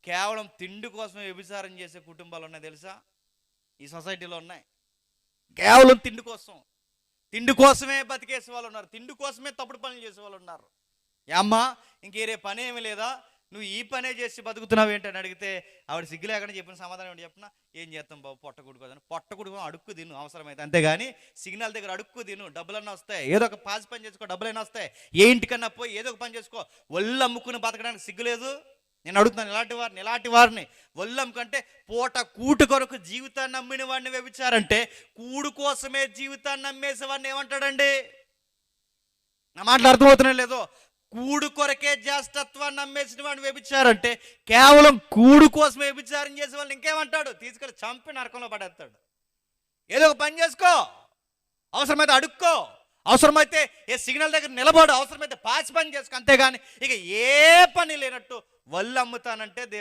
కేవలం తిండి కోసమే వ్యభిచారం చేసే కుటుంబాలు ఉన్నాయి తెలుసా? ఈ సొసైటీలో ఉన్నాయి. కేవలం తిండి కోసం, తిండి కోసమే బతికేసే వాళ్ళు ఉన్నారు, తిండి కోసమే తప్పుడు పనులు చేసే వాళ్ళు ఉన్నారు. ఏమ్మా ఇంకేరే పని ఏమి లేదా, నువ్వు ఈ పనే చేసి బతుకుతున్నావు ఏంటని అడిగితే ఆవిడ సిగ్గు లేకుండా చెప్పిన సమాధానం ఏంటి చెప్పిన, ఏం చేస్తాం బాబు, పొట్టకుడుకోదని. పొట్టకుడుకో అడుక్కు తిను అవసరమైతే, అంతేగాని సిగ్నల్ దగ్గర అడుక్కు తిను, డబ్బులన్నా వస్తాయి, ఏదో ఒక పాసి పని చేసుకో, డబ్బులైనా వస్తాయి, ఏ ఇంటికన్నా పోయి ఏదో ఒక పని చేసుకో. ఒళ్ళు అమ్ముకుని బతకడానికి సిగ్గు లేదు? నేను అడుగుతున్నాను ఇలాంటి వారిని ఒళ్ళు అమ్ముకంటే పూట కూటు కొరకు జీవితాన్ని నమ్మిన వాడిని వ్యభిచారంటే, కూడు కోసమే జీవితాన్ని నమ్మేసే వాడిని ఏమంటాడండి? నా మాటలు అర్థమవుతున్నా లేదో? కూడు కొరకే జ్యేష్ఠత్వాన్ని నమ్మేసిన వాడిని వ్యభిచారంటే, కేవలం కూడు కోసమే వ్యభిచారం చేసే వాళ్ళని ఇంకేమంటాడు? తీసుకెళ్ళి చంపి నరకంలో పడేస్తాడు. ఏదో ఒక పని చేసుకో, అవసరమైతే అడుక్కో, అవసరమైతే ఏ సిగ్నల్ దగ్గర నిలబడు, అవసరమైతే పాచి పని చేసుకో, అంతేగాని ఇక ఏ పని లేనట్టు వల్లు అమ్ముతానంటే దేవుడు